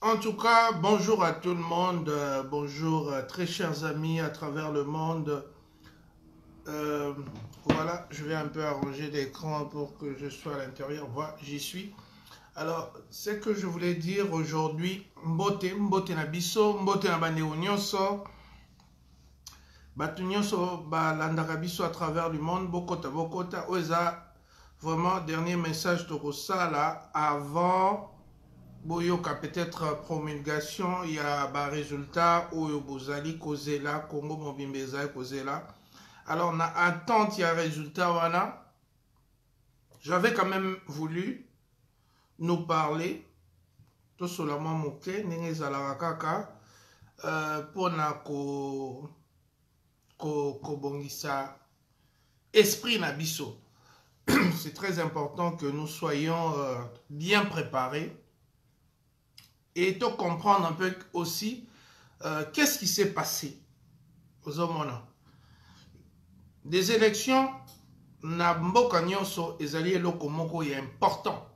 En tout cas, bonjour à tout le monde, bonjour très chers amis à travers le monde. Euh, voilà, je vais un peu arranger l'écran pour que je sois à l'intérieur. Voilà, j'y suis. Alors, ce que je voulais dire aujourd'hui, mbote na biso, mbote na bandeko nyonso, bato nyonso balandaka biso à travers le monde, bokota, oza vraiment dernier message tokosala avant boyoka peut-être promulgation il y a ba résultat oyo bozali kozela Congo mobimba ezali kozela. Alors na attente il y a résultat wana, j'avais quand même voulu nous parler tout seulement moke ndenge ezalaka kaka pona kobongisa esprit na biso. C'est très important que nous soyons bien préparés et de comprendre un peu aussi qu'est-ce qui s'est passé aux hommes. Des élections, na mboka nyonso ezali eloko moko ya important.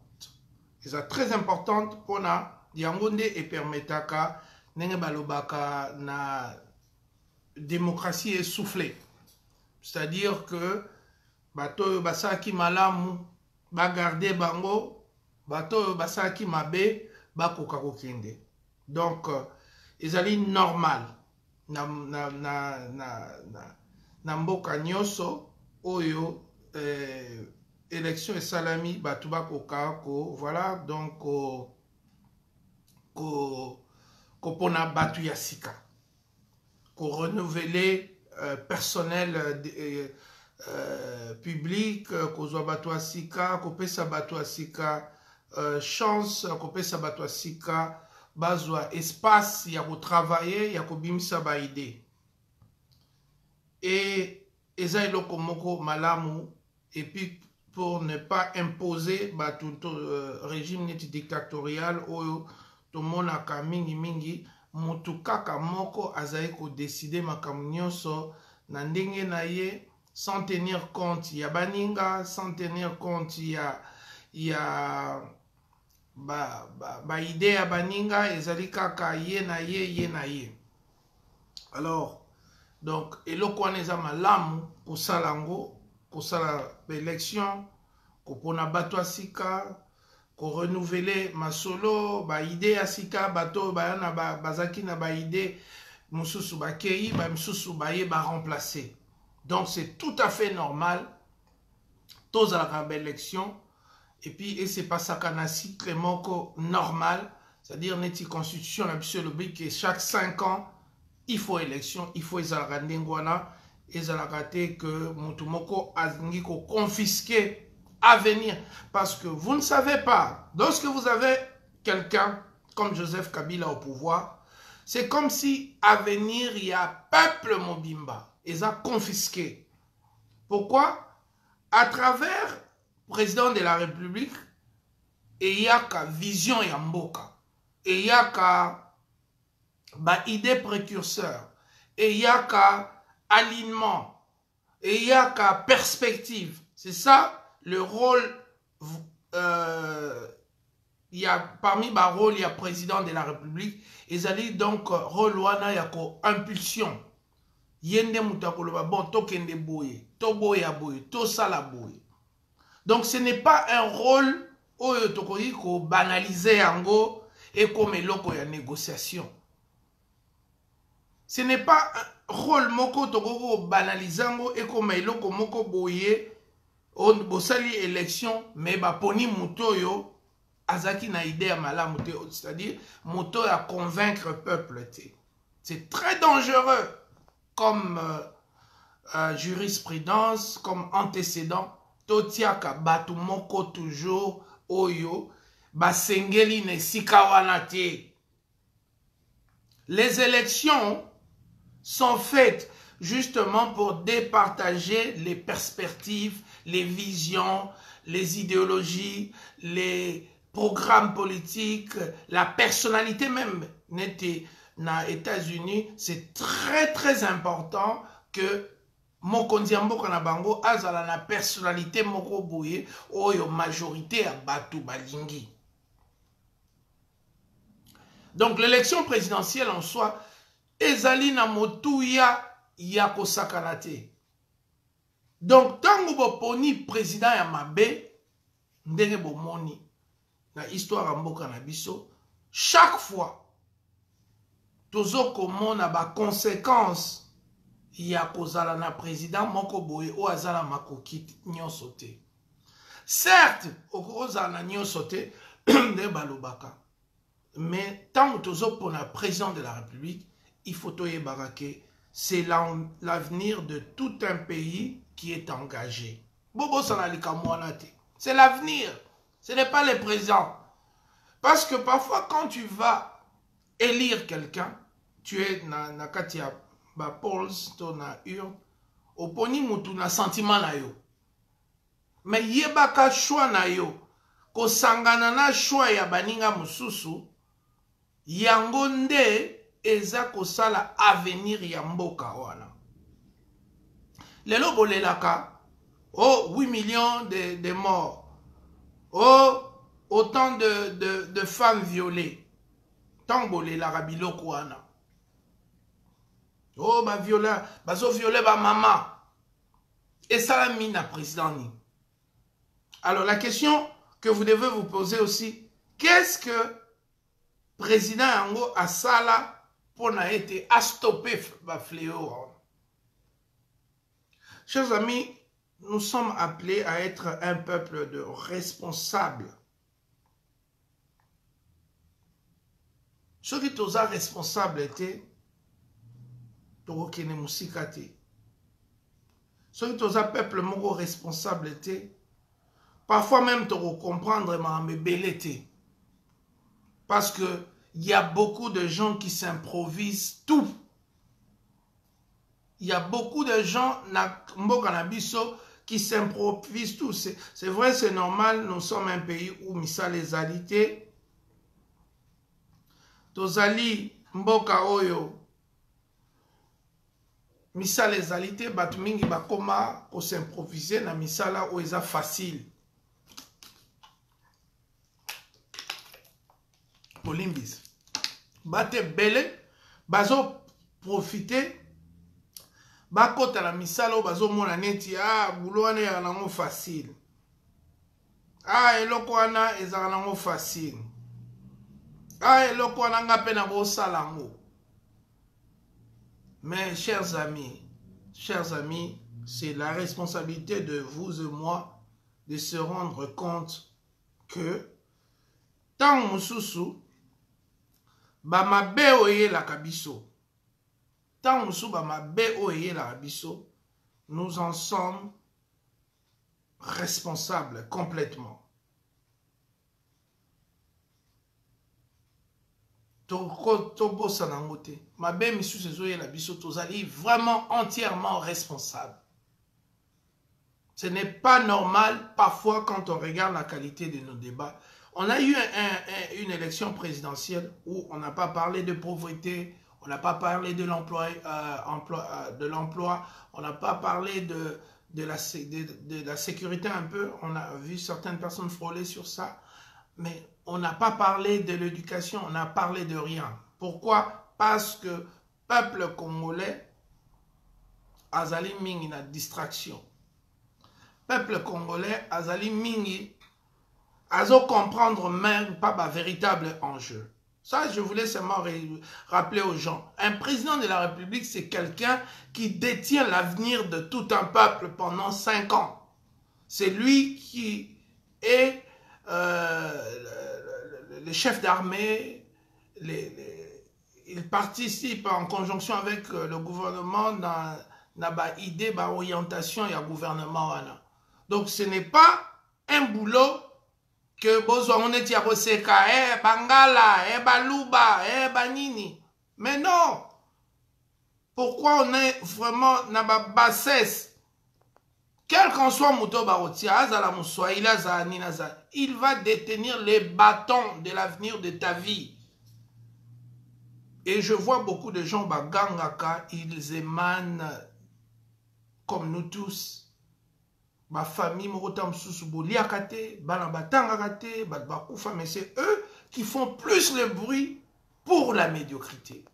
C'est très importante pour na yangonde et permetaka nenge balobaka na démocratie essoufflée. C'est-à-dire que bato basaki malamu bagarder bango, bato basaki mabe bakoka kokende. Donc ezali normal na mboka nyonso oyo élection esalami bato bakoka ko voilà donc kopona bato ya sika ko renouveler personnel public kozwa bato ya sika kopesa bato ya sika chance kopesa bato ya sika bazwa espace ya kotravailler ya kobimisa ba idée et eza eloko moko malamu. Et puis pour ne pas imposer régime neti dictatorial oyo tomonaka mingi mutu kaka moko azali kodeside makambo nyonso na ndenge na ye sans tenir compte ya baninga, sans tenir compte ya idée ya baninga, ezali kaka ye na ye. Alors donc eloko wana eza malamu kosala ngo, kosala élection, kopona bato ya sika, ko renouveler masolo ba idée ya sika, bato bayana bazaki na ba idée mususu bakei ba mususu baye ba remplacer. Donc c'est tout à fait normal tous à la élection. Et puis c'est pas ça qu'on a cycle moko normal, c'est-à-dire neti constitution la biso le but que chaque 5 ans il faut élection, il faut ezalaka ndengwana ezalaka te que mutu moko azingi ko confisquer à venir, parce que vous ne savez pas, lorsque vous avez quelqu'un comme Joseph Kabila au pouvoir, c'est comme si à venir il y a peuple mobimba ils a confisqué. Pourquoi? À travers le président de la République, il y a qu'à vision ya mboka, il y a qu'à idée précurseur, il y a qu'à alignement, il y a qu'à perspective. C'est ça le rôle. Il y a parmi les rôles, il y a président de la République, ils allaient donc rôle wana ya ko impulsion. Yende mutakoloba bon tokende boye, to boya boye, to sala boye. Donc ce n'est pas un rôle oyo tokoki ko banaliser yango et comme eloko ya négociation. Ce n'est pas un rôle moko tokoko banaliser yango et comme eloko moko boye on bosali élection mais ba poni mutoyo azaki na idée ya malamu te, c'est-à-dire moto à convaincre peuple te. C'est très dangereux comme jurisprudence, comme antécédent. Totiaka batu moko toujours oyo basengeli ne sikawana te. Les élections sont faites justement pour départager les perspectives, les visions, les idéologies, les programmes politiques, la personnalité même. N'était na États-Unis, c'est très important que mokonzi ya mboka na bango azala na personnalité moko boye oyo majorité ya batu balingi. Donc l'élection présidentielle en soi, ezali na motuya ya kosakana te. Donc tango boponi président ya mabe, ndenge bomoni na histoire mboka na biso, chaque fois tozo komona ba conséquences ya kozala na président moko boye o azala makoki nyonso te. Certes, okozala na nyonso te nde balobaka. Mais tant que tozo pona président de la République, il faut toyebaka ke c'est l'avenir de tout un pays qui est engagé. Bobo sanalika mwana te. C'est l'avenir. Ce n'est pas le président. Parce que parfois, quand tu vas élire quelqu'un, tu es na katia ba polls to na urne, oponi mutu na sentiment na yo. Mais yebaka choix na yo, ko sangana na choix ya baninga mususu, yango nde eza kosala avenir ya mboka wana. Lelo bolelaka, oh 8 millions de morts, oh autant de femmes violées. Tant bolelaka biloko wana. Oh ba viola, bazo violer ba maman. Et ça la mine à président ni. Alors la question que vous devez vous poser aussi, qu'est-ce que président yango asala pour na été à stopper ba fléau? Chers amis, nous sommes appelés à être un peuple de responsables. Ceux qui sont responsables étaient Torokene Musikate. Ceux qui sont peuple moko responsable étaient parfois même Toro comprendre mais belete. Parce que il y a beaucoup de gens qui s'improvisent tout. Il y a beaucoup de gens na mboka na biso qui s'improvisent tout. C'est vrai, c'est normal, nous sommes un pays où misala ezalité. Tozali mboka oyo misala ezalité batu mingi bakoma ko s'improviser na misala oyo eza facile. Polimbis. Bate bele bazo profiter bakota la misala oyo bazo mona neti bulo wana ya nango facile. Eloko wana ezaka nango facile. Eloko wana nga pe na bosala ngo. Mais chers amis, c'est la responsabilité de vous et moi de se rendre compte que tant mususu ba mabe oye la kabiso. Tant mususu ba mabe oye la kabiso, nous en sommes responsables complètement. Tobo sanangote. Mabe misusu ezoye la biso tozali vraiment entièrement responsable. Ce n'est pas normal parfois quand on regarde la qualité de nos débats. On a eu une élection présidentielle où on n'a pas parlé de pauvreté, on n'a pas parlé de l'emploi, on n'a pas parlé de la sécurité un peu. On a vu certaines personnes frôler sur ça, mais on n'a pas parlé de l'éducation, on n'a parlé de rien. Pourquoi? Parce que peuple congolais azali mingi na distraction. Peuple congolais azali mingi azo comprendre même pas ma véritable enjeu. Ça, je voulais seulement rappeler aux gens. Un président de la République, c'est quelqu'un qui détient l'avenir de tout un peuple pendant 5 ans. C'est lui qui est le chef d'armée. Il participe en conjonction avec le gouvernement dans la idée, dans l'orientation et le gouvernement. Donc, ce n'est pas un boulot que on est à Bangala, Baluba, Banini. Mais non. Pourquoi on est vraiment dans la bassesse? Quel qu'en soit Mouto Barotia, il va détenir les bâtons de l'avenir de ta vie. Et je vois beaucoup de gens, Bagangaka, ils émanent comme nous tous. Ma famille, mais c'est eux qui font plus le bruit pour la médiocrité.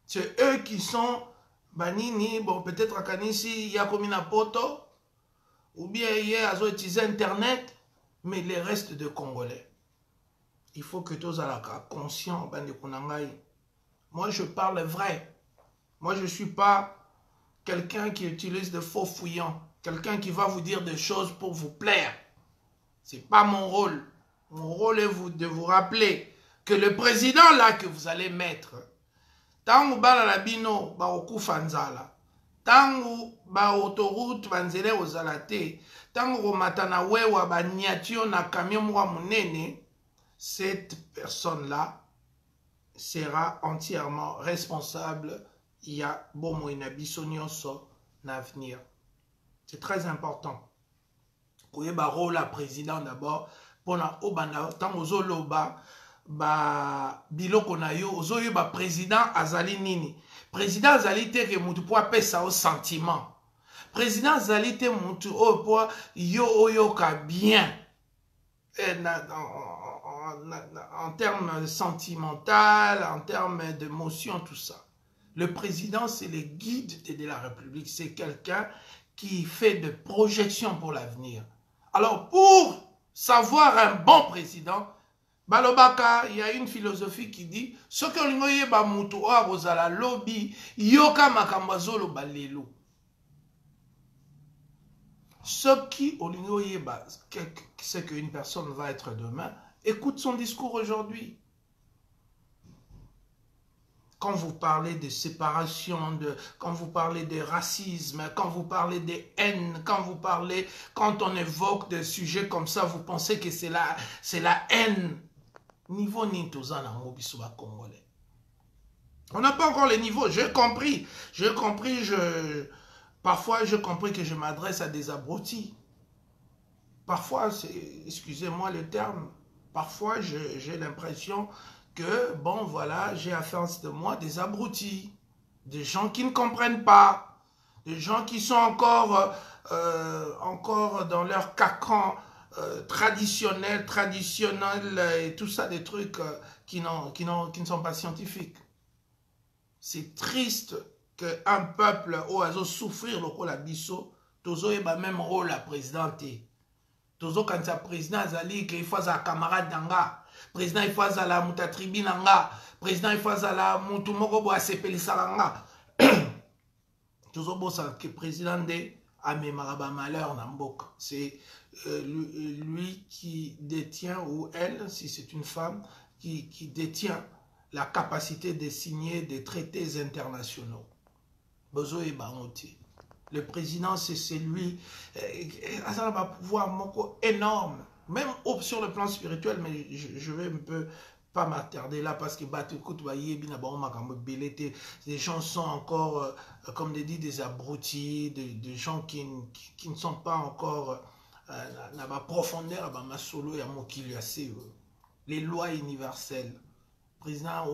C'est eux qui sont banini, bon peut-être à Kanisi, il y a comme une poto, ou bien il y a utilisé Internet, mais les restes de Congolais. Il faut que tous soient conscients. Moi, je parle vrai. Moi, je ne suis pas quelqu'un qui utilise de faux fouillants, quelqu'un qui va vous dire des choses pour vous plaire. Ce n'est pas mon rôle. Mon rôle est de vous rappeler que le président là que vous allez mettre, tangu bala la bino ba okufa nzala, tangu ba autoroute banzele ozala te, tangu matana wewa ba niatio na camion mwa munene, cette personne là sera entièrement responsable. Il y a bon inabiso nyonso l'avenir. C'est très important. Koyeba rôle la président d'abord pour na obanda tant ozoloba ba biloko na yo ozoyo ba président azali nini. Président azali te ke mutu po apesa au sentiment. Président azali te mutu o po yo oyoka bien. En termes sentimental, en termes d'émotion, tout ça. Le président, c'est le guide de la République. C'est quelqu'un qui fait de projections pour l'avenir. Alors, pour savoir un bon président, Balobaka, il y a une philosophie qui dit ce que l'on y a mutu a lobby, yoka makambazolo balelo. Ce qui, au lieu c'est qu'une personne va être demain, écoute son discours aujourd'hui. Quand vous parlez de séparation, quand vous parlez de racisme, quand vous parlez de haine, quand on évoque des sujets comme ça, vous pensez que c'est la haine. Niveau Nintozana Mobisuba Congolais. On n'a pas encore les niveaux, j'ai compris. Parfois, j'ai compris que je m'adresse à des abrutis. Parfois, excusez-moi le terme, parfois j'ai l'impression que, bon, voilà, j'ai affaire de moi des abrutis, des gens qui ne comprennent pas, des gens qui sont encore dans leur cacan traditionnel et tout ça, des trucs qui ne sont pas scientifiques. C'est triste qu'un peuple oiseau souffrir le rôle à bisso, tozo est même rôle à présidenter. Tozo quand sa président azali qu'il faut à camarade d'anga, président il faut à la muta tribune anga, président il faut à la mutu moko bo asepeli salanga. Tozo bossa que président de amemara malheur na mboka. C'est lui qui détient, ou elle, si c'est une femme, qui détient la capacité de signer des traités internationaux. Bozo et Baronti. Le président, c'est celui qui a un pouvoir énorme, même sur le plan spirituel, mais je vais un peu pas m'attarder là parce que les gens sont encore, comme dit, des abrutis, des gens qui ne sont pas encore dans la profondeur, les lois universelles. Le président a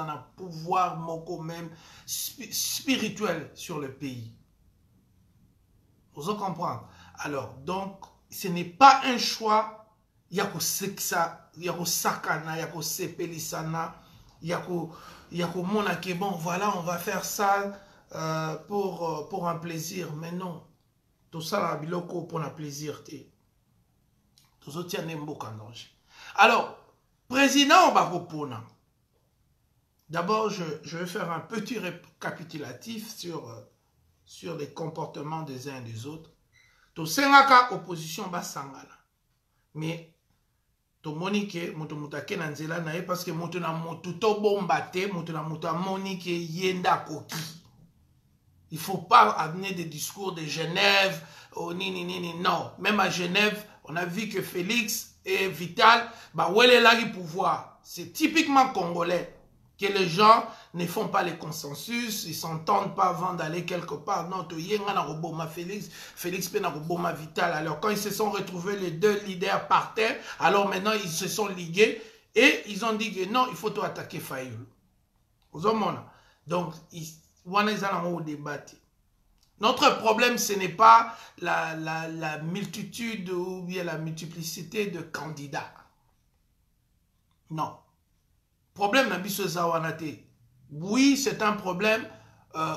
un pouvoir même spirituel sur le pays. Vous comprenez? Alors, donc, ce n'est pas un choix. Il y a que sexa, il y a que sakana, il y a que sepelisana, il y a que monake. Bon, voilà, on va faire ça pour un plaisir. Mais non. Tout ça, la biloko pour un plaisir. Tout ça, tient un beau danger. Alors, président, on va répondre. D'abord, je vais faire un petit récapitulatif sur les comportements des uns et des autres. To sengaka opposition ba sangala. Mais to monike mutu mutake na nzela na ye parce que mutu na mutu to bombate, mutu na mutu monike yenda koki. Il faut pas amener des discours de Genève, oh ni, non. Même à Genève, on a vu que Félix et Vital, bah où est là le pouvoir? C'est typiquement congolais. Que les gens ne font pas les consensus, ils ne s'entendent pas avant d'aller quelque part. Non, Félix Penaroboma Vital. Alors quand ils se sont retrouvés les deux leaders par terre, alors maintenant ils se sont ligués et ils ont dit que non, il faut tout attaquer Fayoul. Donc, ils ont débattu. Notre problème, ce n'est pas la multitude ou bien la multiplicité de candidats. Non. Problème na biso zawanate. Oui, c'est un problème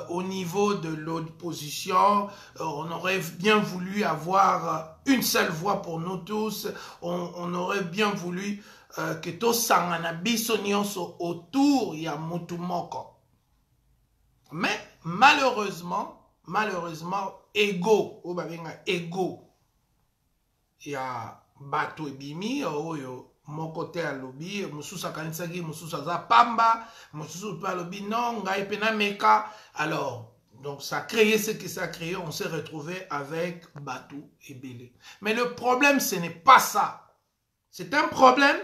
au niveau de l'opposition. On aurait bien voulu avoir une seule voix pour nous tous. On aurait bien voulu que to sangana biso nyonso autour ya mutu moko. Mais malheureusement, ego, ego, ya bato ebimi oyo moko te alobi mususu akanisaki mususu aza pamba mususu pe alobi non ngai pe na meka. Alors donc ça a créé ce que ça a créé, on s'est retrouvé avec bato ebele. Mais le problème ce n'est pas ça. C'est un problème,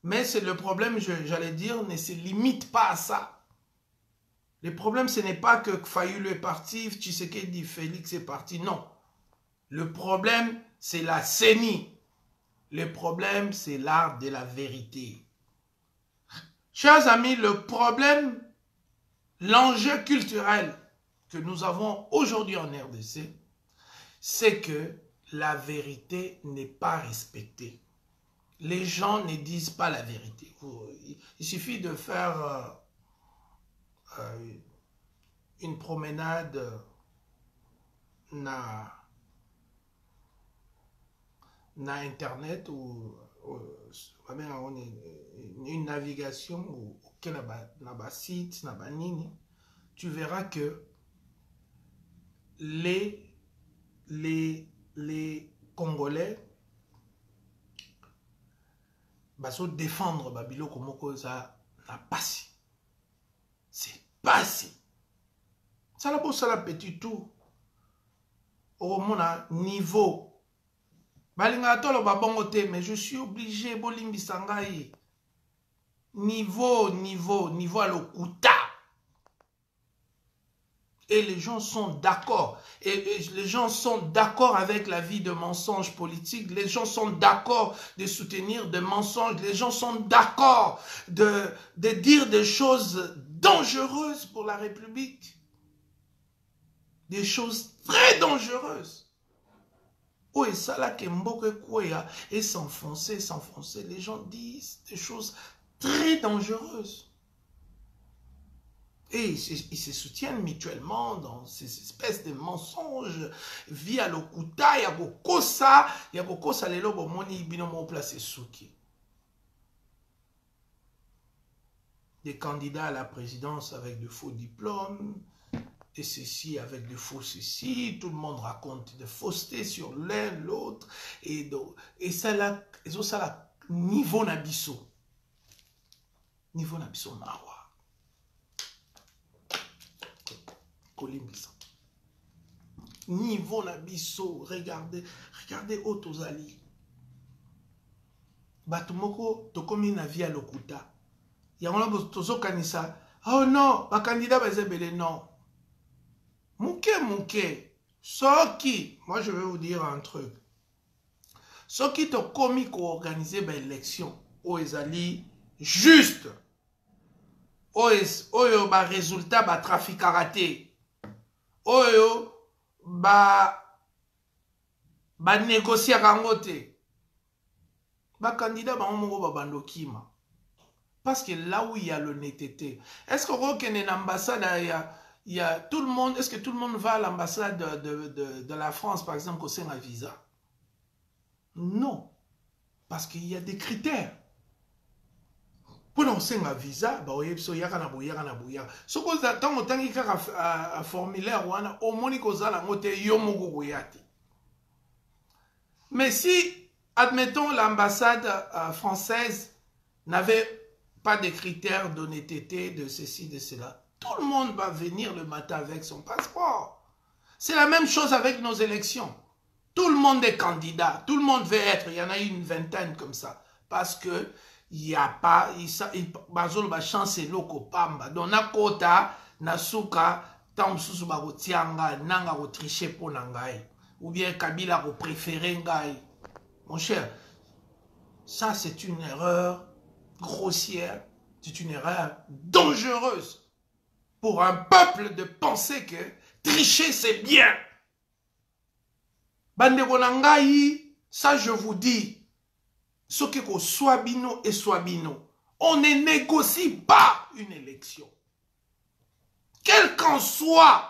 mais c'est le problème, j'allais dire, ne se limite pas à ça. Le problème, ce n'est pas que Fayulu est parti, Tshisekedi, Félix est parti, non. Le problème, c'est la CENI. Le problème, c'est l'art de la vérité. Chers amis, le problème, l'enjeu culturel que nous avons aujourd'hui en RDC, c'est que la vérité n'est pas respectée. Les gens ne disent pas la vérité. Il suffit de faire une promenade na internet ou une navigation ou na ba site na ba nini, tu verras que les Congolais baso défendre babilo komoko za na pasi. C'est passé. Ça la bosse la petit tout. Au mona niveau. Balinga tolo babongo te, mais je suis obligé bolimbi sangai. Niveau à l'okuta. Et les gens sont d'accord. Et les gens sont d'accord avec la vie de mensonges politiques. Les gens sont d'accord de soutenir des mensonges. Les gens sont d'accord de dire des choses dangereuses pour la République. Des choses très dangereuses. Oh, et ça là, et s'enfoncer. Les gens disent des choses très dangereuses. Et ils se soutiennent mutuellement dans ces espèces de mensonges via l'okuta, il y a beaucoup ça, les lobes moni binomo place souki. Des candidats à la présidence avec de faux diplômes, et ceci avec de faux ceci, tout le monde raconte des faussetés sur l'un, l'autre, et ça là, ça là, niveau nabiso. Niveau nabiso marwa. Niveau nabiso, regardez Otozali. Batumoko, tokomi na via lokuta. Yamona tozo kanisa. Oh non, ba candidat bazebele non. Mouke. Soki, moi je vais vous dire un truc. Soki to komi ko organiser ba élection, o ezali juste. Oyo ba résultat ba trafic raté. Oyo ba négocier rangote. Ba candidat ba mongo ba bandokima. Parce que là où il y a l'honnêteté, est-ce que une ambassade il y a tout le monde, est-ce que tout le monde va à l'ambassade de la France par exemple au sein d'un visa? Non. Parce qu'il y a des critères. Pour nous faire un visa, bah oui, so yaka na boya. So ko za tango tangi kaka formulaire wana au moni ko za la ngote yo moko boyati. Mais si admettons l'ambassade française n'avait pas de critères d'honnêteté, de ceci, de cela, tout le monde va venir le matin avec son passeport. C'est la même chose avec nos élections. Tout le monde est candidat, tout le monde veut être, il y en a eu une vingtaine comme ça, parce que il n'y a pas, bazolo ba chance loko pamba. Donc na kota, na suka, tam susu ba kotianga, nanga ko tricher pour nangai. Ou bien Kabila ko préférer ngai. Mon cher, ça c'est une erreur grossière, c'est une erreur dangereuse pour un peuple de penser que tricher c'est bien. Bandeko nangai, ça je vous dis, ce qui est swabino et swabino. On ne négocie pas une élection. Quel qu'en soit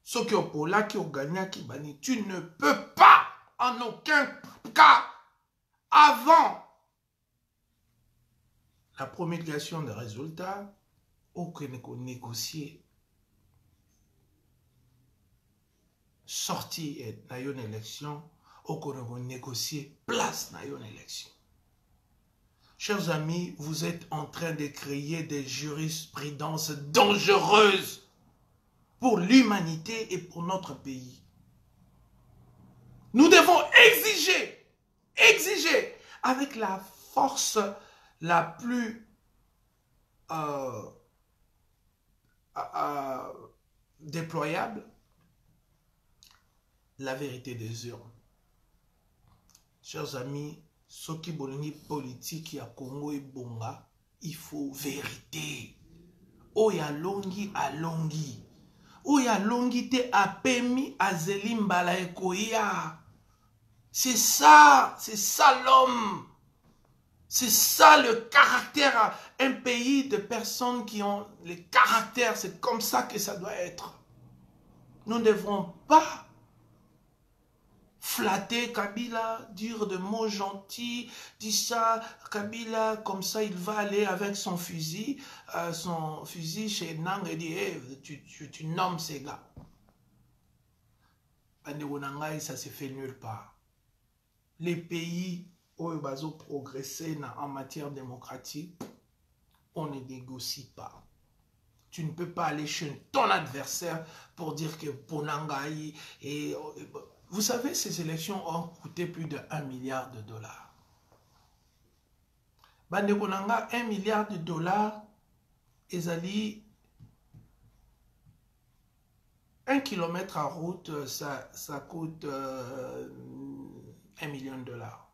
ce qui est pour là, qui est gagné, qui banni, tu ne peux pas, en aucun cas, avant la promulgation des résultats, aucun négocier sortie dans une élection, aucun négocier place dans une élection. Chers amis, vous êtes en train de créer des jurisprudences dangereuses pour l'humanité et pour notre pays. Nous devons exiger avec la force la plus déployable la vérité des urnes. Chers amis, ce qui est politique à Congo et Bonga, il faut vérité. Oya longi a longi. Oya longi te apemi a zelimbala ekoya. C'est ça l'homme. C'est ça le caractère. Un pays de personnes qui ont le caractère, c'est comme ça que ça doit être. Nous ne devrons pas flatter Kabila, dire de mots gentils, dire ça, Kabila, comme ça il va aller avec son fusil chez Nang et dire hey, tu nommes ces gars. Ça se fait nulle part. Les pays où ils ont progressé en matière démocratique, on ne négocie pas. Tu ne peux pas aller chez ton adversaire pour dire que Ponangaï et... Vous savez, ces élections ont coûté plus de 1 milliard de dollars. Bande Konanga, 1 milliard de dollars, ezali 1 kilomètre en route, ça coûte 1 million de dollars.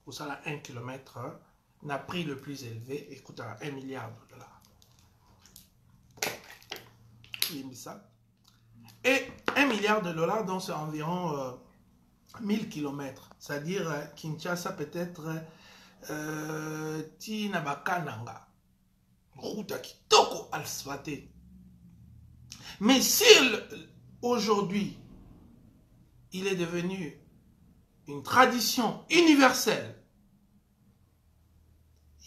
Pour ça, 1 kilomètre, n'a prix le plus élevé et coûtera 1 milliard de dollars. Ça. Et 1 milliard de dollars, donc c'est environ 1000 kilomètres. C'est-à-dire Kinshasa peut-être Tinabakananga. Route à Kitoko asphaltée. Mais si aujourd'hui il est devenu une tradition universelle,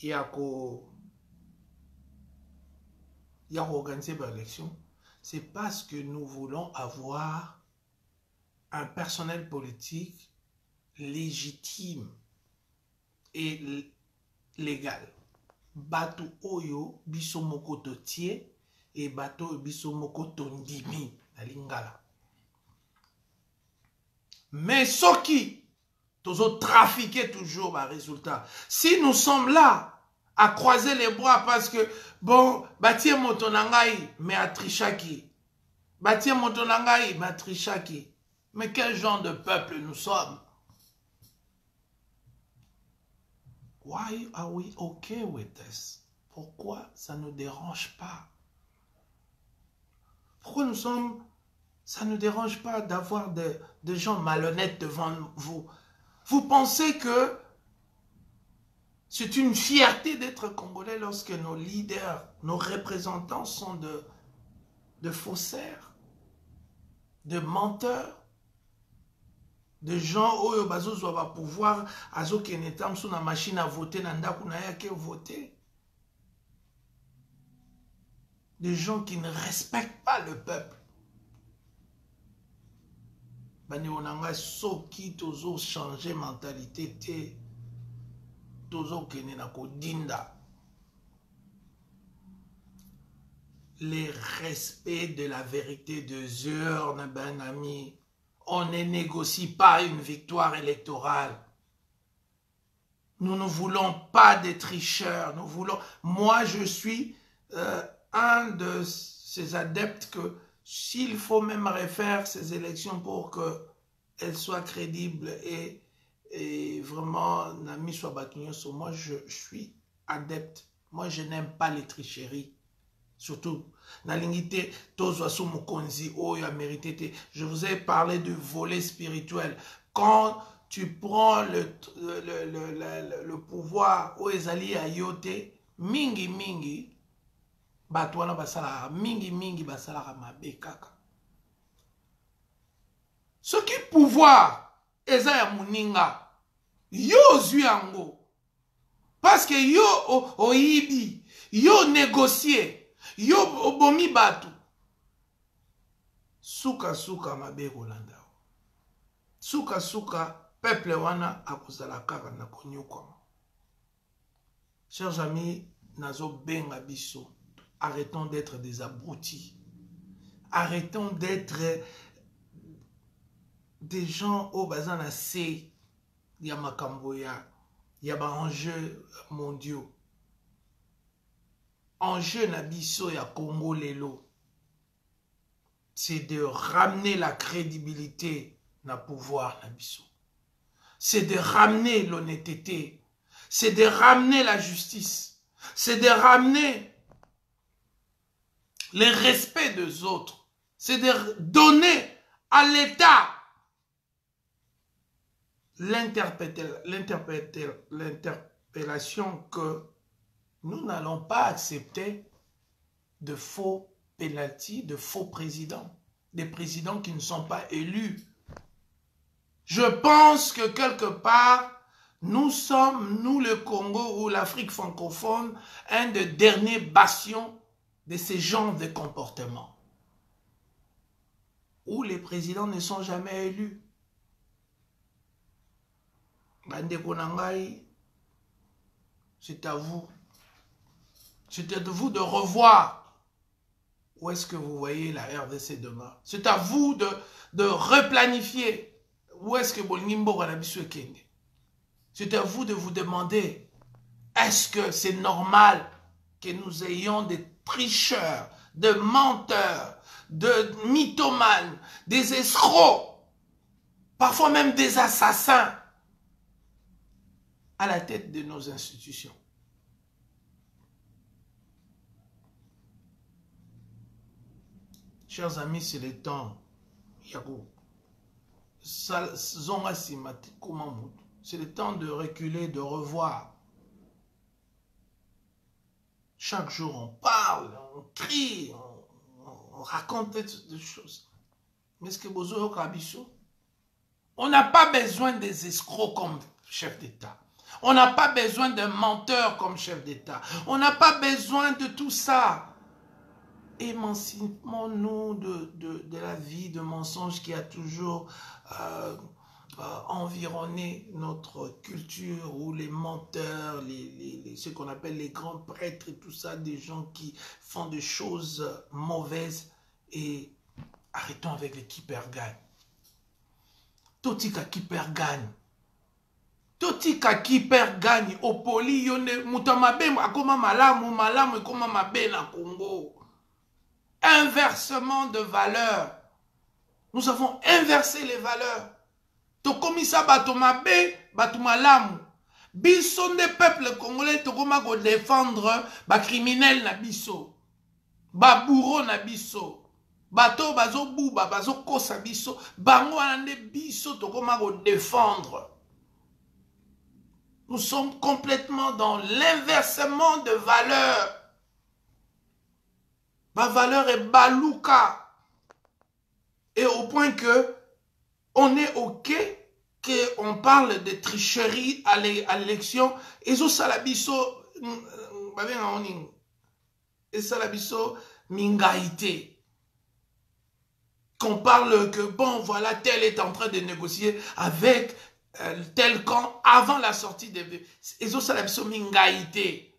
il y a organisé l'élection, c'est parce que nous voulons avoir un personnel politique légitime et légal. Bato oyo bisomoko totie et bato bisomoko tondimi na lingala. Mais ce qui tozo trafiquer toujours par résultat. Si nous sommes là à croiser les bras parce que bon, batie motonangai mais à trichaki. Batie motonangai mais à trichaki. Mais quel genre de peuple nous sommes? Why are we okay with this? Pourquoi ça ne nous dérange pas? Pourquoi ça ne nous dérange pas d'avoir des gens malhonnêtes devant vous? Vous pensez que c'est une fierté d'être Congolais lorsque nos leaders, nos représentants sont de faussaires, de menteurs, de gens où bazo va pouvoir azo kenetam sur la machine à voter nanda kunaya ke voter, des gens qui ne respectent pas le peuple. Bani onanga soki tozo changer mentalité te tozo kene na kodinda. Les respects de la vérité des urnes, ben ami. On ne négocie pas une victoire électorale. Nous ne voulons pas des tricheurs. Nous voulons... Moi, je suis un de ces adeptes que s'il faut même refaire ces élections pour qu'elles soient crédibles et vraiment, Nami soit battu, moi, je suis adepte. Moi, je n'aime pas les tricheries. Surtout, je vous ai parlé du volet spirituel. Quand tu prends le pouvoir au ezali ya yote, mingi, batwana basala, mingi basala mabe kaka. Ce qui pouvoir, eza ya muninga, yo zui yango. Parce que yo oyibi, yo négocier, yo obomi batu. Suka mabe kolanda. Suka, peuple wana akozala kaka na konyokwa. Chers amis, nazo benga biso. Arrêtons d'être des abrutis. Arrêtons d'être des gens au bazan assez yamakamboya. Il y a des enjeux mondiaux. Enjeu na biso ya Congo lelo. C'est de ramener la crédibilité na pouvoir na biso. C'est de ramener l'honnêteté. C'est de ramener la justice. C'est de ramener le respect des autres. C'est de donner à l'État l'interpellation que nous n'allons pas accepter de faux pénalty, de faux présidents, des présidents qui ne sont pas élus. Je pense que quelque part, nous sommes, nous le Congo ou l'Afrique francophone, un des derniers bastions de ces genres de comportements, où les présidents ne sont jamais élus. Bandeko Nangai, c'est à vous. C'est à vous de revoir où est-ce que vous voyez la RDC demain. C'est à vous de replanifier où est-ce que Bolingimbo Ranabisu Kende. C'est à vous de vous demander, est-ce que c'est normal que nous ayons des tricheurs, de menteurs, de mythomanes, des escrocs, parfois même des assassins à la tête de nos institutions? Chers amis, c'est le temps. C'est le temps de reculer, de revoir. Chaque jour, on parle, on crie, on raconte des choses. Mais est-ce que Bozo Kabiso? On n'a pas besoin des escrocs comme chef d'État. On n'a pas besoin d'un menteur comme chef d'État. On n'a pas besoin de tout ça. Émancipons-nous de la vie de mensonges qui a toujours environné notre culture, où les menteurs, ce qu'on appelle les grands prêtres et tout ça, des gens qui font des choses mauvaises. Et arrêtons avec les qui perd gagne. Totika qui perd gagne. Totika qui perd gagne. Au poli, yone mutamabe akoma malamu ekoma mabe na Congo. Inversement de valeurs. Nous avons inversé les valeurs. Tokomisa batomabe, batumalamu. Biso des peuples congolais tokoma ko défendre ba criminel na biso. Ba bourreau na biso. Bato bazo buba bazo kosa biso. Bango ande biso tokoma ko défendre. Nous sommes complètement dans l'inversement de valeurs. Ma valeur est balouka. Et au point que on est OK qu'on parle de tricherie à l'élection. Et ça salabiso et salabiso mingaïté. Qu'on parle que bon voilà tel est en train de négocier avec tel camp avant la sortie de et ça salabiso mingaïté.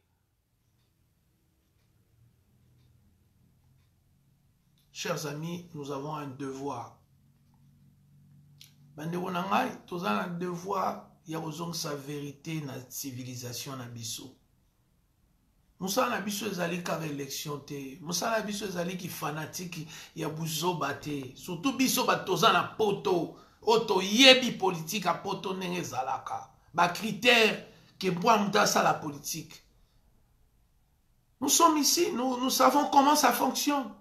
Chers amis, nous avons un devoir. Bandeko nangai, nous avons un devoir, il y a sa vérité dans la civilisation na biso. Moussa na biso ezali ka élection te. Moussa na biso ezali ki fanatique ya buzoba te. Surtout biso batoza na poto, oto yebi politique a poto ndenge ezalaka. Ba critère que bois mutasa la politique. Nous sommes ici, nous savons comment ça fonctionne.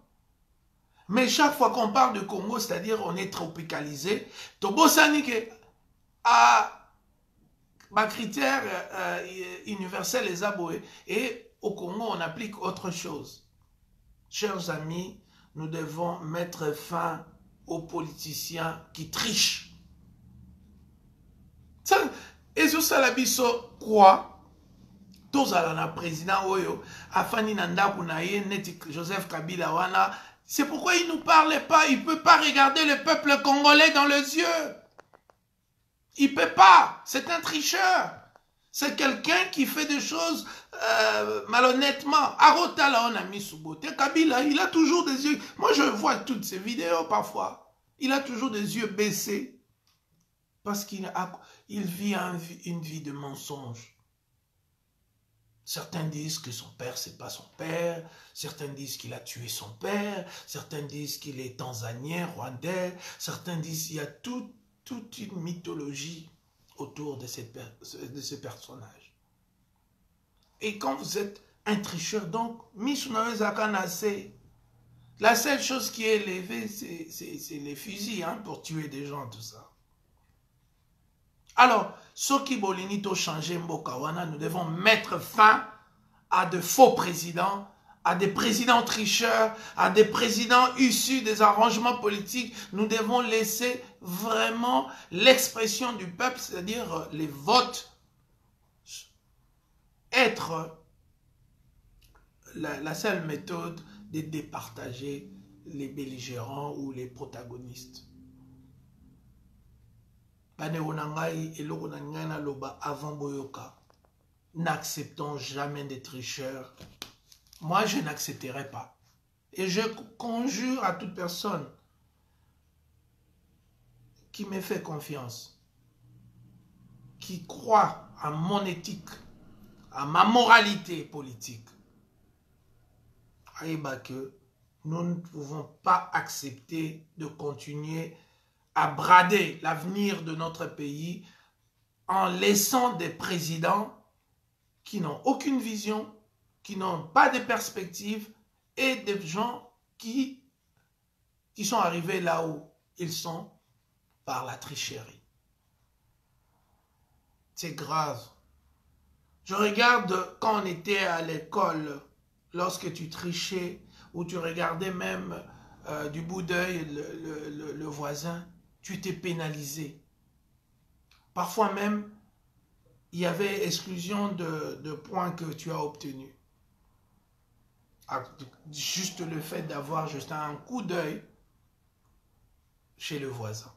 Mais chaque fois qu'on parle de Congo, c'est-à-dire on est tropicalisé, Tobosani que à ma critère universel les aboués. Et au Congo, on applique autre chose. Chers amis, nous devons mettre fin aux politiciens qui trichent. Et sur ça, la biso, quoi? Tous à la président Oyo, Afani Nanda Kounaye, Joseph Kabila Wana. C'est pourquoi il ne nous parle pas. Il ne peut pas regarder le peuple congolais dans les yeux. Il ne peut pas. C'est un tricheur. C'est quelqu'un qui fait des choses malhonnêtement. Arota là, on a mis sous beauté. Kabila, il a toujours des yeux. Moi, je vois toutes ces vidéos parfois. Il a toujours des yeux baissés. Parce qu'il vit une vie de mensonge. Certains disent que son père, c'est pas son père. Certains disent qu'il a tué son père. Certains disent qu'il est tanzanien, rwandais. Certains disent qu'il y a toute une mythologie autour de ce personnage. Et quand vous êtes un tricheur, donc, la seule chose qui est élevée, c'est les fusils pour tuer des gens, tout ça. Alors, ceux qui bolinito changer Mbokawana, nous devons mettre fin à de faux présidents, à des présidents tricheurs, à des présidents issus des arrangements politiques. Nous devons laisser vraiment l'expression du peuple, c'est-à-dire les votes, être la seule méthode de départager les belligérants ou les protagonistes. Avant Boyoka, n'acceptons jamais des tricheurs. Moi, je n'accepterai pas. Et je conjure à toute personne qui me fait confiance, qui croit à mon éthique, à ma moralité politique, que nous ne pouvons pas accepter de continuer à brader l'avenir de notre pays en laissant des présidents qui n'ont aucune vision, qui n'ont pas de perspective et des gens qui sont arrivés là où ils sont par la tricherie. C'est grave. Je regarde quand on était à l'école, lorsque tu trichais ou tu regardais même du bout d'œil le voisin, tu étais pénalisé. Parfois même, il y avait exclusion de points que tu as obtenus. Juste le fait d'avoir juste un coup d'œil chez le voisin.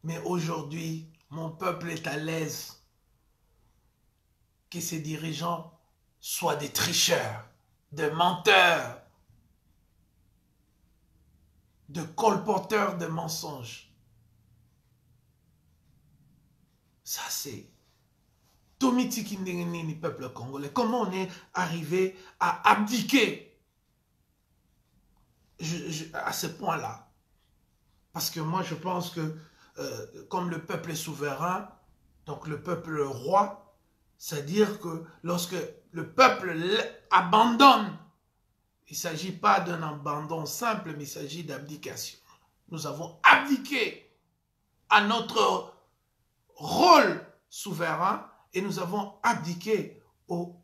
Mais aujourd'hui, mon peuple est à l'aise que ses dirigeants soient des tricheurs, des menteurs, de colporteurs de mensonges. Ça, c'est Tomitiki Ndengeni, peuple congolais. Comment on est arrivé à abdiquer à ce point-là? Parce que moi, je pense que comme le peuple est souverain, donc le peuple roi, c'est-à-dire que lorsque le peuple abandonne, il ne s'agit pas d'un abandon simple, mais il s'agit d'abdication. Nous avons abdiqué à notre rôle souverain et nous avons abdiqué au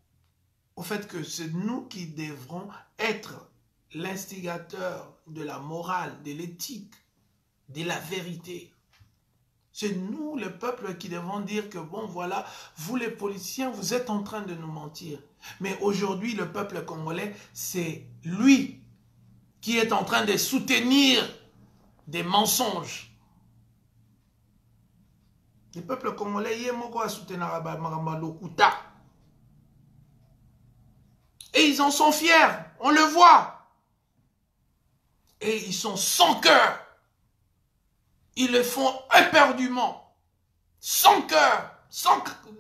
fait que c'est nous qui devrons être l'instigateur de la morale, de l'éthique, de la vérité. C'est nous, le peuple, qui devons dire que, bon, voilà, vous les politiciens, vous êtes en train de nous mentir. Mais aujourd'hui, le peuple congolais, c'est lui qui est en train de soutenir des mensonges. Le peuple congolais, il est à soutenir Lokuta. Et ils en sont fiers, on le voit. Et ils sont sans cœur. Ils le font éperdument, sans cœur.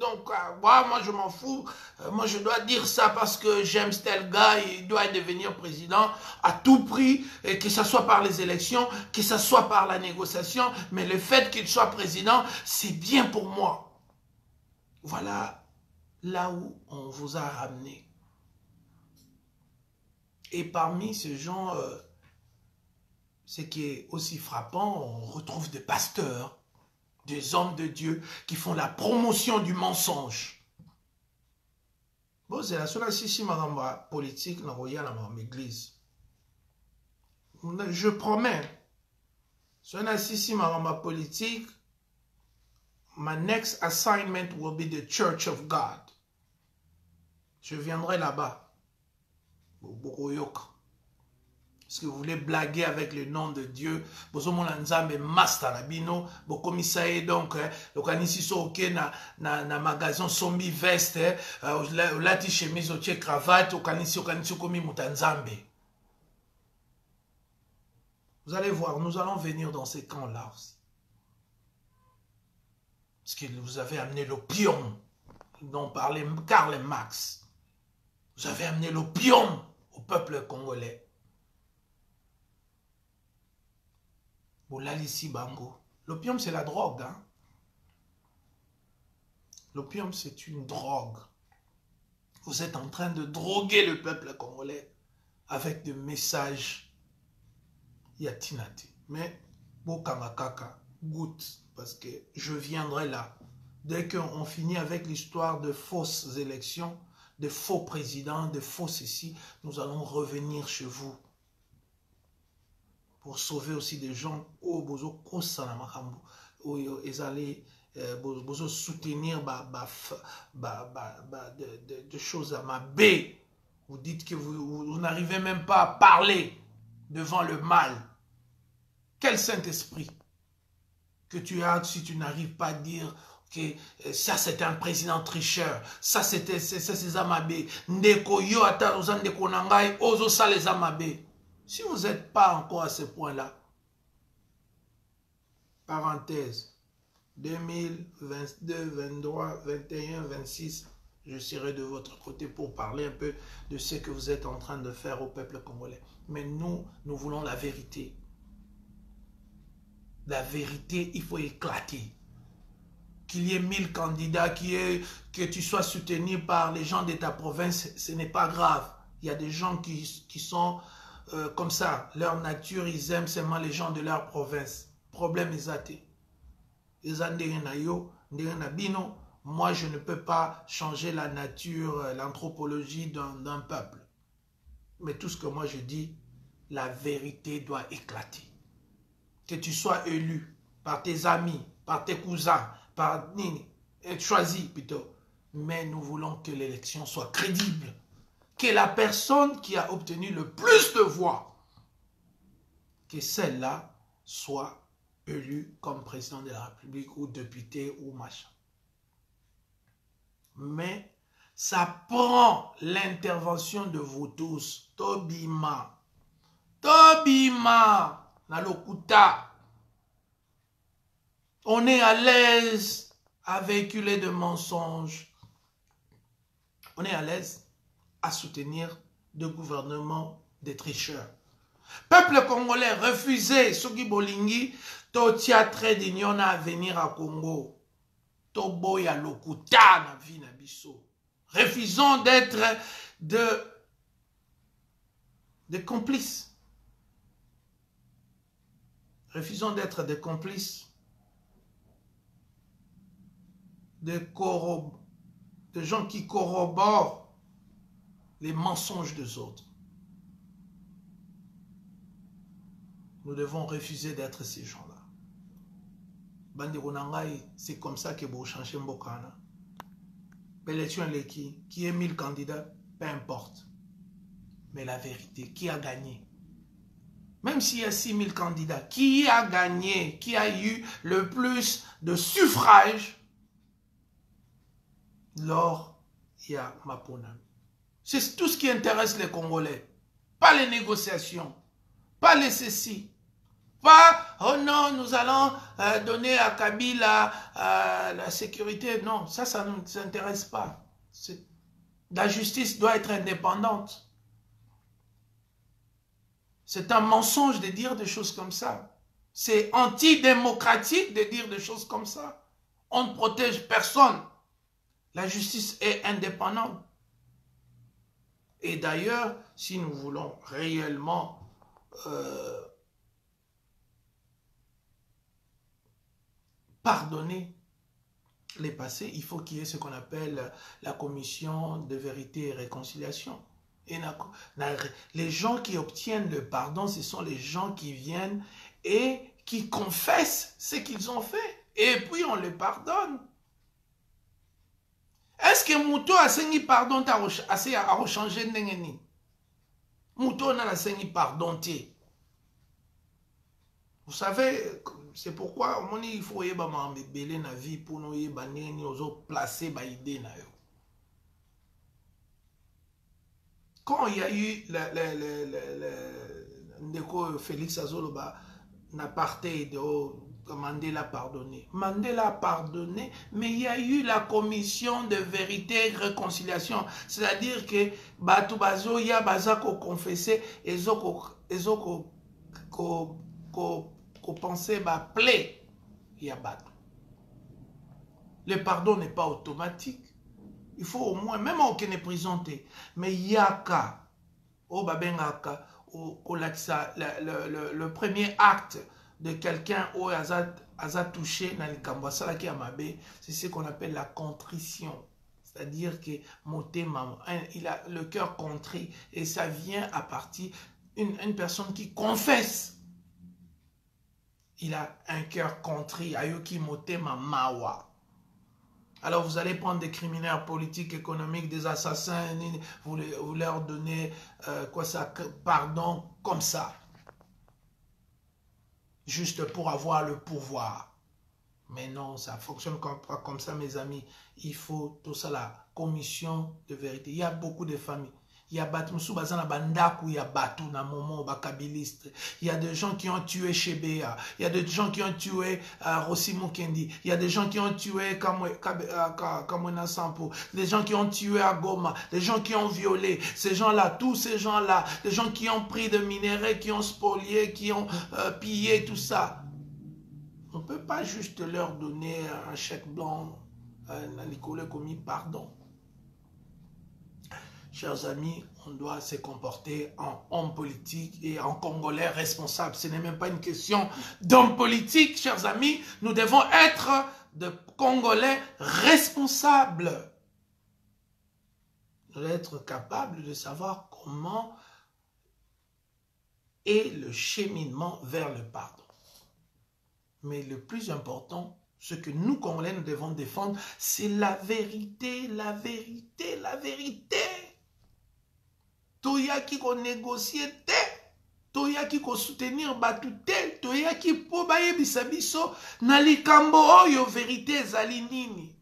Donc, moi je m'en fous. Moi je dois dire ça parce que j'aime tel gars, il doit devenir président à tout prix, et que ce soit par les élections, que ce soit par la négociation, mais le fait qu'il soit président, c'est bien pour moi. Voilà là où on vous a ramené. Et parmi ces gens, ce qui est aussi frappant, on retrouve des pasteurs. des hommes de Dieu qui font la promotion du mensonge. Bon, c'est la seule si ma politique dans l'église. Je promets, si on a ma politique, my next assignment will be the Church of God. Je viendrai là-bas. Est-ce que vous voulez blaguer avec le nom de Dieu? Bozo monanzambe master na bino, bo komisaye donc le kanisi so ok na magasin sombi veste, lati chemise o tie cravate, o kanisi komi mutanzambe. Vous allez voir, nous allons venir dans ces camps-là aussi. Parce que vous avez amené l'opium, dont parlait Karl Marx. Vous avez amené l'opium au peuple congolais. L'opium, c'est la drogue. Hein? L'opium, c'est une drogue. Vous êtes en train de droguer le peuple congolais avec des messages yatinati. Mais, bokanakaka, goutte, parce que je viendrai là. Dès qu'on finit avec l'histoire de fausses élections, de faux présidents, de faux ceci, nous allons revenir chez vous. Pour sauver aussi des gens au bozo kosa na makambo où ils allaient bozo soutenir de choses à ma baie. Vous dites que vous n'arrivez même pas à parler devant le mal. Quel Saint-Esprit que tu as si tu n'arrives pas à dire que ça c'était un président tricheur, ça c'est Zamabé, ndeko yo ata oza ndeko nangai ozo sa les Zamabé. Si vous n'êtes pas encore à ce point-là, parenthèse, 2022, 23, 21, 26, je serai de votre côté pour parler un peu de ce que vous êtes en train de faire au peuple congolais. Mais nous voulons la vérité. La vérité, il faut éclater. Qu'il y ait 1000 candidats, que tu sois soutenu par les gens de ta province, ce n'est pas grave. Il y a des gens qui sont... comme ça, leur nature, ils aiment seulement les gens de leur province. Problème est athée. Moi, je ne peux pas changer la nature, l'anthropologie d'un peuple. Mais tout ce que moi je dis, la vérité doit éclater. Que tu sois élu par tes amis, par tes cousins, par Nini, choisi plutôt. Mais nous voulons que l'élection soit crédible. Que la personne qui a obtenu le plus de voix, que celle-là soit élue comme président de la République ou député ou machin. Mais ça prend l'intervention de vous tous. Tobima, Nalokuta. On est à l'aise à véhiculer de mensonges. On est à l'aise à soutenir des gouvernements des tricheurs. Peuple congolais, refusez Soki Bolingi, to théâtre d'union à venir à Congo. To boya lokuta na vie na biso. Refusons d'être des complices. Refusons d'être des complices. De gens qui corroborent les mensonges des autres. Nous devons refuser d'être ces gens-là. C'est comme ça que vous changez Mbokana. L'élection qui est 1000 candidats, peu importe. Mais la vérité, qui a gagné? Même s'il y a 6000 candidats, qui a gagné? Qui a eu le plus de suffrages? Lors, il y a Maponam. C'est tout ce qui intéresse les Congolais. Pas les négociations. Pas les ceci. Pas, oh non, nous allons donner à Kabila la sécurité. Non, ça ne nous intéresse pas. La justice doit être indépendante. C'est un mensonge de dire des choses comme ça. C'est antidémocratique de dire des choses comme ça. On ne protège personne. La justice est indépendante. Et d'ailleurs, si nous voulons réellement pardonner les passés, il faut qu'il y ait ce qu'on appelle la commission de vérité et réconciliation. Et les gens qui obtiennent le pardon, ce sont les gens qui viennent et qui confessent ce qu'ils ont fait. Et puis on les pardonne. Est-ce que Mouto a saigné pardon a rechangé n'engeni? Mouto n'a la saigné pardon. Vous savez, c'est pourquoi il faut y avoir na vie pour nous y placer ba idée na yo. Quand il y a eu Ndeko Félix Azoloba l'apartheid, Mandela a pardonné. Mandela a pardonné, mais il y a eu la commission de vérité et réconciliation. C'est-à-dire que Batou Bazo ya bazako confessé et zoko penser ba plaît ya Batou. Le pardon n'est pas automatique. Il faut au moins, même aucune prison, mais yaka, le premier acte de quelqu'un où a touché dans le Kambouassa qui a mabé, c'est ce qu'on appelle la contrition. C'est-à-dire que il a le cœur contrit et ça vient à partir d'une personne qui confesse. Il a un cœur contrit, ayoki motema mawa. Alors vous allez prendre des criminels politiques, économiques, des assassins, vous leur donnez pardon comme ça. Juste pour avoir le pouvoir. Mais non, ça ne fonctionne pas comme ça, mes amis. Il faut tout ça, la commission de vérité. Il y a beaucoup de familles. Il y a Batumsu Bazana Bandaku, il y a Batu Namomo, Bakabiliste. Il y a des gens qui ont tué Chebea. Il y a des gens qui ont tué Rossimo Kendi. Il y a des gens qui ont tué Kamwena Sampo. Des gens qui ont tué Agoma. Des gens qui ont violé. Ces gens-là, tous ces gens-là, des gens qui ont pris de minéraux, qui ont spolié, qui ont pillé, tout ça. On ne peut pas juste leur donner un chèque blanc, un commis pardon. Chers amis, on doit se comporter en homme politique et en Congolais responsable. Ce n'est même pas une question d'homme politique, chers amis. Nous devons être de Congolais responsables. Nous devons être capables de savoir comment est le cheminement vers le pardon. Mais le plus important, ce que nous, Congolais, nous devons défendre, c'est la vérité, la vérité, la vérité. Toyaki ko négocier te, toyaki ko soutenir batu te, toyaki po baye bisabiso na likambo oyo vérité ezali nini.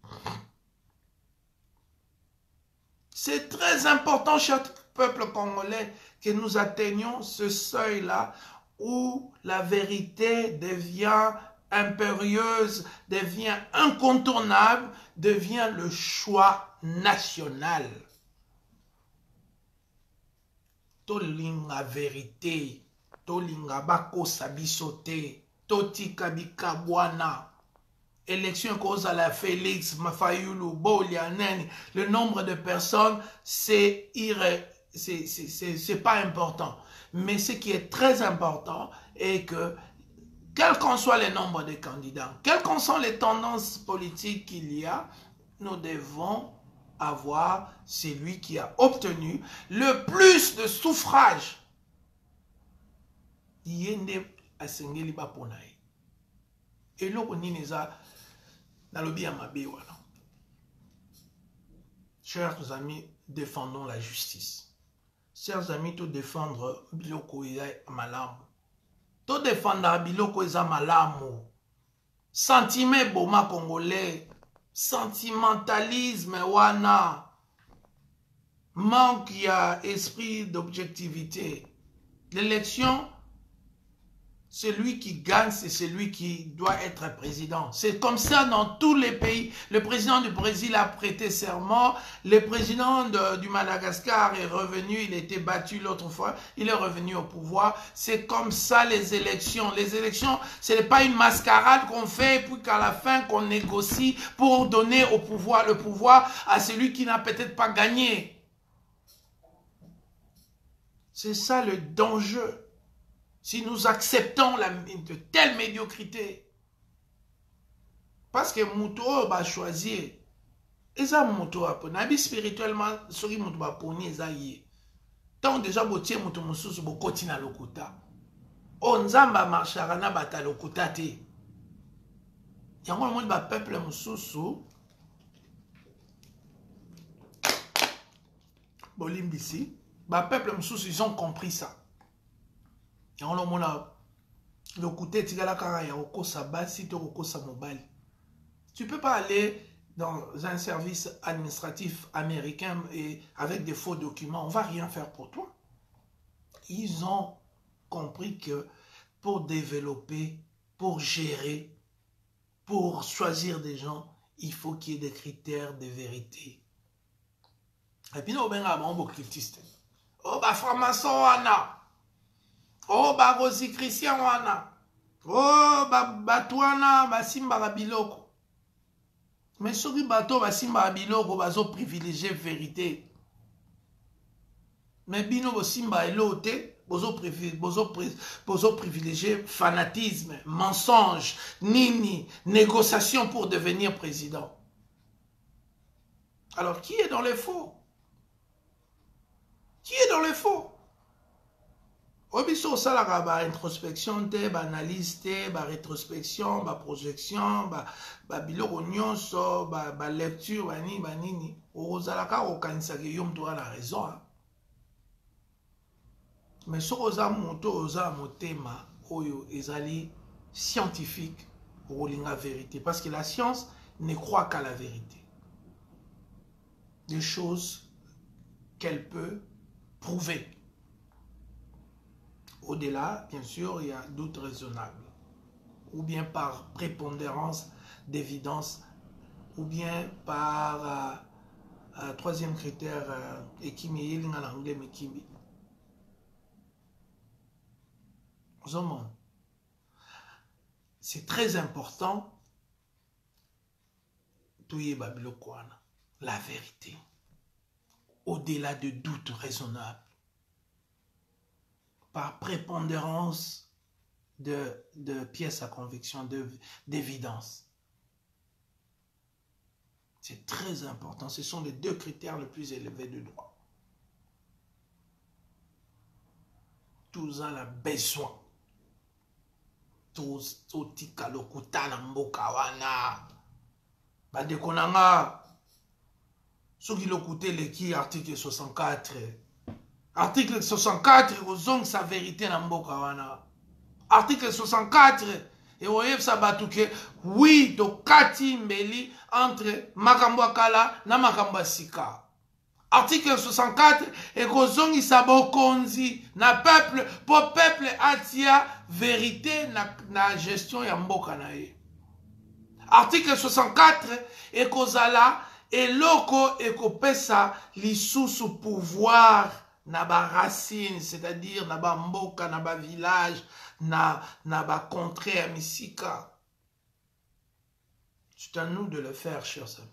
C'est très important, cher peuple congolais, que nous atteignions ce seuil-là où la vérité devient impérieuse, devient incontournable, devient le choix national. Tolinga vérité, tolinga bako sabisote, totika bikabwana. Élection cause à la Félix, Mafayulu, Bolia, Neni. Le nombre de personnes, c'est pas important. Mais ce qui est très important est que, quel qu'en soit le nombre de candidats, quelles qu'en soient les tendances politiques qu'il y a, nous devons avoir celui qui a obtenu le plus de suffrages. Yende asengeli ba ponae. Et loko nineza nalobi amabe wana. Chers amis, défendons la justice. Chers amis, tout défendre biloko eza malamu. Tout défendre biloko eza malamu. Sentiment boma congolais. Sentimentalisme wana, manque ya esprit d'objectivité. L'élection, celui qui gagne, c'est celui qui doit être président. C'est comme ça dans tous les pays. Le président du Brésil a prêté serment. Le président du Madagascar est revenu. Il a été battu l'autre fois. Il est revenu au pouvoir. C'est comme ça les élections. Les élections, ce n'est pas une mascarade qu'on fait et puis qu'à la fin qu'on négocie pour donner au pouvoir, le pouvoir à celui qui n'a peut-être pas gagné. C'est ça le danger. Si nous acceptons de telles médiocrités, Parce que Mouto va choisir. Et ça, Mouto a pris. Spirituellement, ce qui Mouto va poni, ça y est. Tant déjà, botier Mouto Moussous, bokoti na lokuta. On zamba marchara bata lokuta te. Yango le monde va peuple Moussous. Bolimbisi. Ba peuple Moussous, ils ont compris ça. Yango le monde a lokuta tigala kara ya okosa basi to okosa mobile. Tu peux pas aller dans un service administratif américain et avec des faux documents, on va rien faire pour toi. Ils ont compris que pour développer, pour gérer, pour choisir des gens, il faut qu'il y ait des critères de vérité. Et puis nous, on est cryptiste. Oh, bah, franc-maçon, wana. Oh, bah, Rosi Christian, wana. Oh, bah, touana, bah, simba, biloko. Mais ceux qui bateau va simba biloko bazo privilégier vérité. Mais bino bo simba elote bozo privilégier fanatisme, mensonge, nini, négociation pour devenir président. Alors qui est dans les faux? Qui est dans les faux? Obiso salaka ba introspection te, ba analyse te, ba rétrospection, ba projection, ba biloko nyonso, ba lecture, ba nini. Ozalaka okanisa ke yom to la raison. Hein? Mais so oza moto oza motema oyo ezali scientifique olinga vérité parce que la science ne croit qu'à la vérité. Des choses qu'elle peut prouver. Au-delà, bien sûr, il y a doute raisonnable, ou bien par prépondérance d'évidence, ou bien par troisième critère, ekimi en anglais, mais kimi. C'est très important, la vérité, au-delà de doute raisonnable. Par prépondérance de pièces à conviction, d'évidence. C'est très important. Ce sont les deux critères les plus élevés du droit. Tous en a besoin. Tous tika lokuta na mboka wana. Ba de konanga. Ce qui lokuté le qui article 64. Article 64, ils sa vérité dans mboka wana. Article 64, et voyez ça batouke, oui, to kati mbeli entre makambo akala na makambo sika. Article 64, et kozongi sabokonzi na peuple, pour peuple atia vérité na gestion ya mboka na ye. Article 64, et kozala, et loko et kopesa lisusu pouvoir na ba racine, c'est-à-dire na ba mboka, na ba village, na ba contrée à misika. C'est à nous de le faire, chers amis.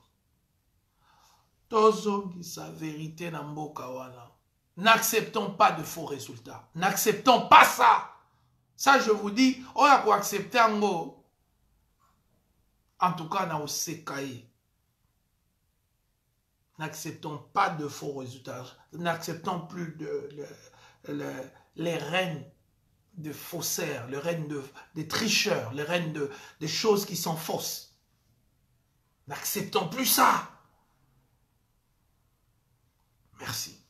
Tozongi sa vérité na mboka wana. N'acceptons pas de faux résultats. N'acceptons pas ça. Ça, je vous dis, on a quoi accepter en tout cas, na osekaye. N'acceptons pas de faux résultats. N'acceptons plus les règnes de faussaires, les règnes de tricheurs, les règnes de choses qui sont fausses. N'acceptons plus ça. Merci.